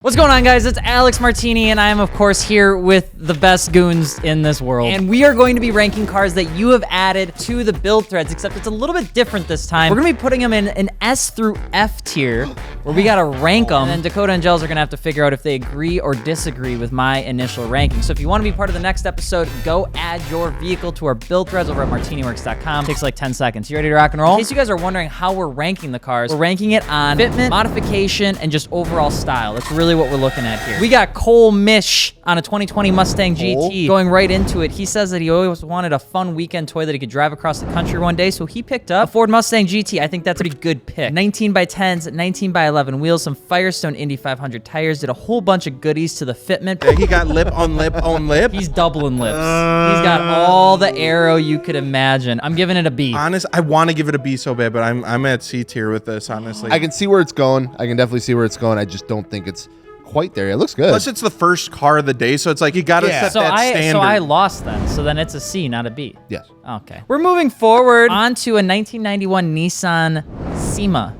What's going on, guys? It's Alex Martini, and I am, of course, here with the best goons in this world. And we are going to be ranking cars that you have added to the build threads, except it's a little bit different this time. We're going to be putting them in an S through F tier, where we got to rank them. And then Dakota and Gels are going to have to figure out if they agree or disagree with my initial ranking. So if you want to be part of the next episode, go add your vehicle to our build threads over at martiniworks.com. Takes like 10 seconds. You ready to rock and roll? In case you guys are wondering how we're ranking the cars, we're ranking it on fitment, modification, and just overall style. That's really what we're looking at here. We got Cole Mish on a 2020 Mustang GT. Going right into it, he says that he always wanted a fun weekend toy that he could drive across the country one day, so he picked up a Ford Mustang GT. I think that's a pretty good pick. 19 by 10s, 19 by 11 wheels, some Firestone Indy 500 tires, did a whole bunch of goodies to the fitment. Yeah, he got lip on lip on lip. He's doubling lips. He's got all the aero you could imagine. I'm giving it a B. Honest, I want to give it a B so bad, but I'm at C tier with this, honestly. I can see where it's going. I can definitely see where it's going. I just don't think it's quite there. It looks good. Plus, it's the first car of the day, so it's like you got to set that standard. So I lost then. So then it's a C, not a B. Yes. Okay. We're moving forward onto a 1991 Nissan Sima.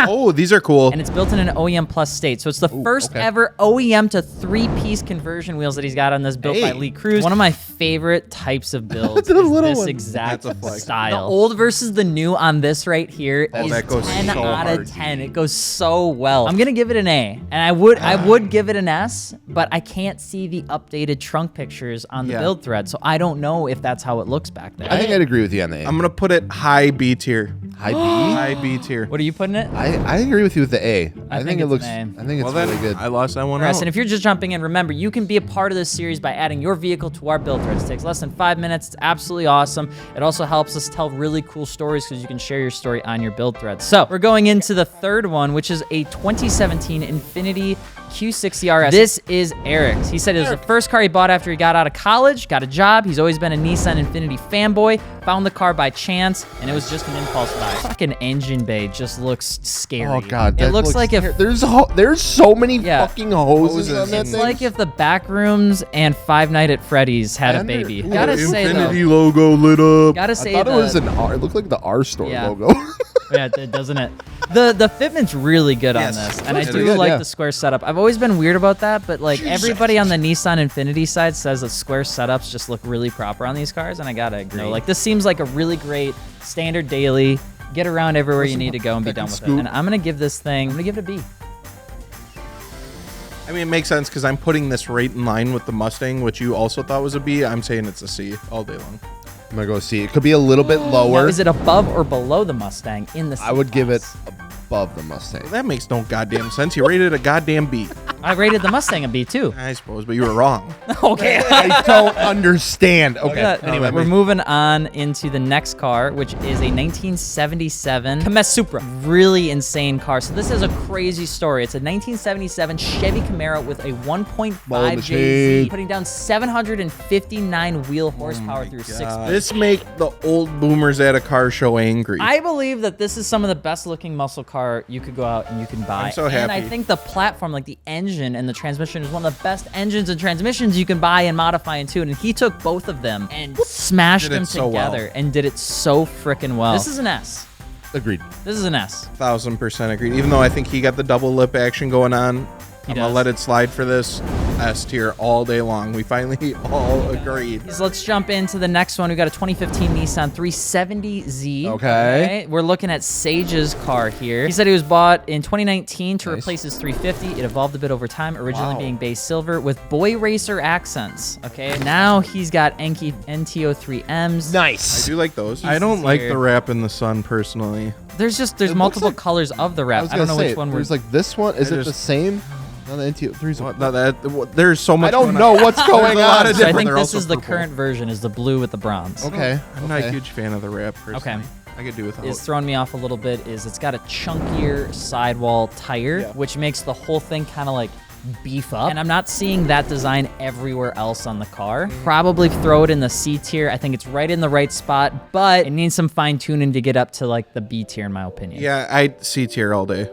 Oh, these are cool. And it's built in an OEM Plus state. So it's the first ever OEM to 3-piece conversion wheels that he's got on this, built by Lee Cruz. One of my favorite types of builds is this exact style. The old versus the new on this right here is that goes 10 so out of hard, 10. It goes so well. I'm gonna give it an A, and I would give it an S, but I can't see the updated trunk pictures on the build thread, so I don't know if that's how it looks back there. I think I'd agree with you on the A. I'm gonna put it high B tier. High B? High B tier. What are you putting it? I agree with you with the A. I think it looks. an I think it's Well, really good. I lost that one Yes, out. and if you're just jumping in, remember, you can be a part of this series by adding your vehicle to our build threads. It takes less than 5 minutes. It's absolutely awesome. It also helps us tell really cool stories because you can share your story on your build threads. So we're going into the third one, which is a 2017 Infiniti Q60 RS. This is Eric's. He said it was the first car he bought after he got out of college, got a job. He's always been a Nissan Infiniti fanboy. Found the car by chance, and it was just an impulse buy. Fucking engine bay just looks scary. Oh god, it looks like if there's so many fucking hoses on that it's thing. like if the Backrooms and Five Nights at Freddy's had a baby. Gotta say though, Infiniti logo lit up. gotta say I thought it was an R. It looked like the R store logo. Yeah, doesn't it? The fitment's really good on this, and I do like the square setup. I've always been weird about that, but like everybody on the Nissan Infiniti side says that square setups just look really proper on these cars, and I gotta agree. Like this seems like a really great standard daily. Get around everywhere you need to go and be done with it. And I'm gonna give this thing, I'm gonna give it a B. I mean, it makes sense because I'm putting this right in line with the Mustang, which you also thought was a B. I'm saying it's a C all day long. I'm gonna go C. It could be a little bit lower. Now, is it above or below the Mustang in the C I would give it class? above the Mustang. That makes no goddamn sense. You rated a goddamn B. I rated the Mustang a B too. I suppose, but you were wrong. Okay. I don't understand. Okay. Anyway, we're moving on into the next car, which is a 1977 Camaro Supra. Really insane car. So this is a crazy story. It's a 1977 Chevy Camaro with a 1.5 JZ, putting down 759 wheel horsepower through 6 months. This make the old boomers at a car show angry. I believe that this is some of the best looking muscle car you could go out and you can buy. I'm so happy. And I think the platform, like the engine and the transmission, is one of the best engines and transmissions you can buy and modify into. And he took both of them and smashed them together and did it so freaking well. This is an S. Agreed. This is an S. 1000% agreed. Even though I think he got the double lip action going on, I'm gonna let it slide for this. S tier all day long. We finally all agreed. So let's jump into the next one. We got a 2015 Nissan 370Z. Okay. We're looking at Sage's car here. He said he was bought in 2019 to replace his 350. It evolved a bit over time, originally being base silver with boy racer accents. Okay. Now he's got Enki NTO3Ms. Nice. I do like those. I don't like the wrap in the sun personally. There's multiple colors of the wrap. I don't know which one There's like this one. Is it the same? No, the NTO3's there's so much. I don't know what's going on. So I think this is the current version, is the blue with the bronze. Okay. I'm not a huge fan of the wrap personally. Okay. I could do without. Is throwing me off a little bit is it's got a chunkier sidewall tire, which makes the whole thing kind of like beef up. And I'm not seeing that design everywhere else on the car. Probably throw it in the C tier. I think it's right in the right spot, but it needs some fine tuning to get up to like the B tier in my opinion. Yeah, I C tier all day.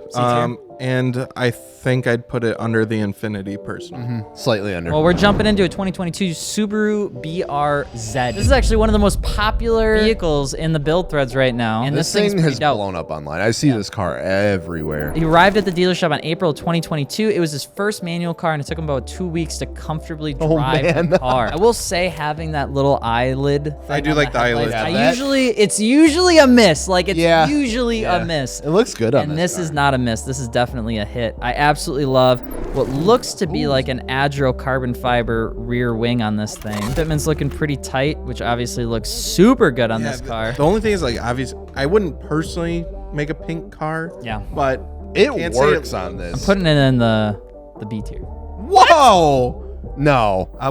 and I think I'd put it under the Infinity personally. Slightly under. Well, we're jumping into a 2022 Subaru BRZ. This is actually one of the most popular vehicles in the build threads right now. And this thing's thing has pretty dope. blown up online. I see this car everywhere. He arrived at the dealership on April 2022. It was his first manual car, and it took him about 2 weeks to comfortably drive man. the car. I will say, having that little eyelid thing I do on like the eyelid. headlights, it's usually a miss. Like, it's usually a miss. It looks good on And this this is not a miss. This is definitely a hit. I absolutely love what looks to be like an Adro carbon fiber rear wing on this thing. Fitment's looking pretty tight, which obviously looks super good on this car. The only thing is, like, obviously, I wouldn't personally make a pink car. Yeah. But It can't say works on this. I'm putting it in the B tier. Whoa! No. I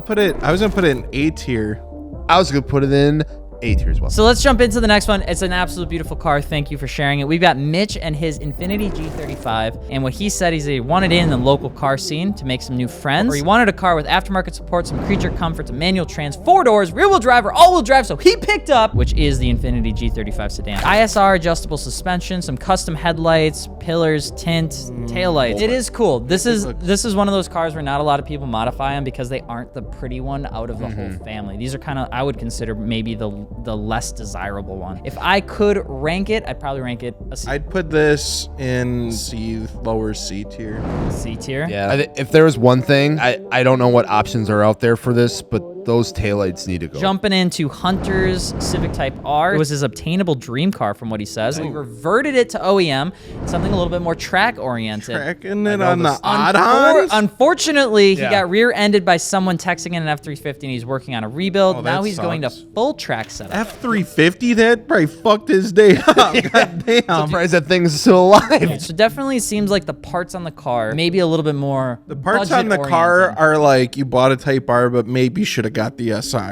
was gonna put it in A tier. I was going to put it in A tier as well. So let's jump into the next one. It's an absolute beautiful car. Thank you for sharing it. We've got Mitch and his Infiniti G35. And what he said is he wanted in the local car scene to make some new friends. Or he wanted a car with aftermarket support, some creature comforts, a manual trans, 4 doors, rear-wheel drive, or all-wheel drive. So he picked up, which is the Infiniti G35 sedan. ISR adjustable suspension, some custom headlights, pillars, tint, taillights. It is cool. This is one of those cars where not a lot of people modify them because they aren't the pretty one out of the whole family. These are kind of, I would consider maybe the less desirable one. If I could rank it, I'd probably rank it a C. I'd put this in lower C tier. C tier. Yeah. If there was one thing, I don't know what options are out there for this, but those taillights need to go. Jumping into Hunter's Civic Type R. It was his obtainable dream car from what he says. We reverted it to OEM, something a little bit more track oriented. Tracking it on the odd-ons? Unfortunately, he got rear-ended by someone texting in an F-350 and he's working on a rebuild. Now he's going to full track setup. F-350? That probably fucked his day up. God damn. Surprised that thing's still alive. So definitely seems like the parts on the car, maybe a little bit more The parts on the car are like, you bought a Type R, but maybe should have got the SI.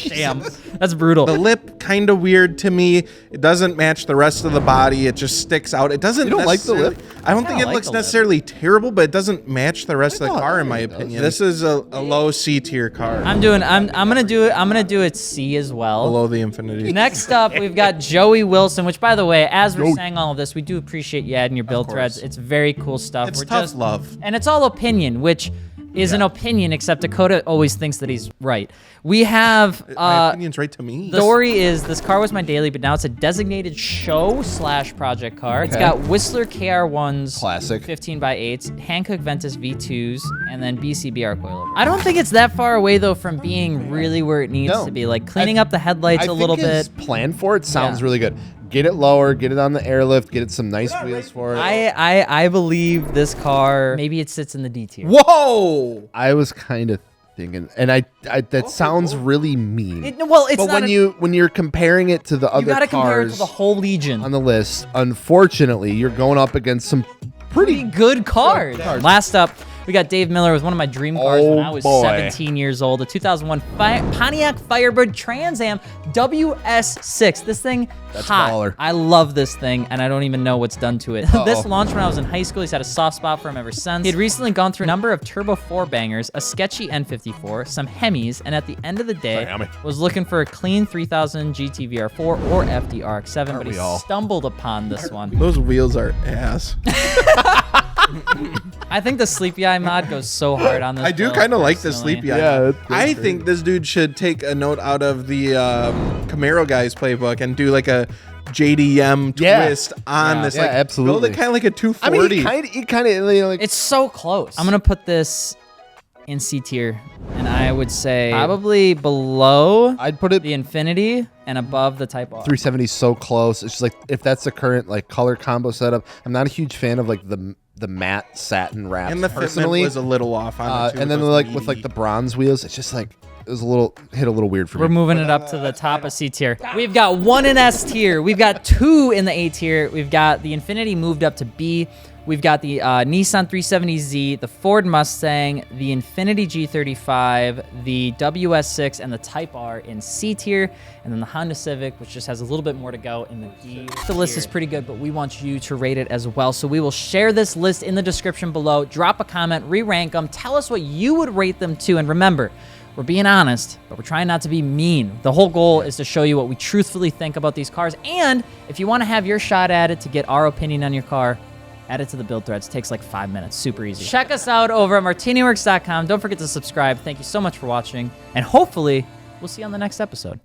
Damn, that's brutal. The lip kind of weird to me. It doesn't match the rest of the body. It just sticks out. It doesn't. You don't like the lip? I don't think it looks necessarily terrible, but it doesn't match the rest of the car in my opinion. This is a low C tier car. I'm gonna do it C as well. Below the Infinity. Next up, we've got Joey Wilson, which, by the way, as we're saying all of this, we do appreciate you adding your build threads. It's very cool stuff. It's tough love. And it's all opinion, which is an opinion, except Dakota always thinks that he's right. We have my opinion's right to me. the story is this car was my daily, but now it's a designated show/project car. It's got Whistler KR1s, Classic. 15x8s, Hankook Ventus V2s, and then BCBR coilover. I don't think it's that far away though from being really where it needs to be. Like cleaning up the headlights a little bit. Plan for it sounds really good. Get it lower, get it on the airlift, get it some nice wheels for it. I believe this car, maybe it sits in the D tier. Whoa! I was kind of thinking, and that sounds really mean. It's but not when you're comparing it to the you other gotta compare it to cars the whole Legion. on the list, unfortunately, you're going up against some pretty good cars. Last up, we got Dave Miller with one of my dream cars when I was 17 years old, a 2001 Pontiac Firebird Trans Am WS6. This thing, That's hot. baller. I love this thing, and I don't even know what's done to it. This launched when I was in high school. He's had a soft spot for him ever since. He had recently gone through a number of Turbo 4 bangers, a sketchy N54, some Hemis, and at the end of the day, was looking for a clean 3000 GT VR4 or FDRX7, but he stumbled upon this one. Those wheels are ass. I think the Sleepy Eye mod goes so hard on this. I do build, kind of like the personally. Sleepy Eye. Yeah, I think this dude should take a note out of the Camaro guys playbook and do like a JDM twist on this. Yeah, like, absolutely. build it kind of like a 240. I mean, he kind of like. It's so close. I'm gonna put this in C tier, and I would say probably below I'd put it the Infinity and above the Type R. 370 so close. It's just like if that's the current like color combo setup. I'm not a huge fan of like the matte satin wrap. and the personally Fitment was a little off on it too. and then like with like the bronze wheels, it's just like it was a little weird for We're me. moving it up to the top of C tier. We've got 1 in S tier. We've got 2 in the A tier. We've got the Infinity moved up to B. We've got the Nissan 370Z, the Ford Mustang, the Infiniti G35, the WS6, and the Type R in C tier, and then the Honda Civic, which just has a little bit more to go in the D. The list is pretty good, but we want you to rate it as well. So we will share this list in the description below. Drop a comment, re-rank them, tell us what you would rate them to, and remember, we're being honest, but we're trying not to be mean. The whole goal is to show you what we truthfully think about these cars, and if you want to have your shot at it to get our opinion on your car, Add it to the build threads. Takes like 5 minutes. Super easy. Check us out over at martiniworks.com. Don't forget to subscribe. Thank you so much for watching. And hopefully, we'll see you on the next episode.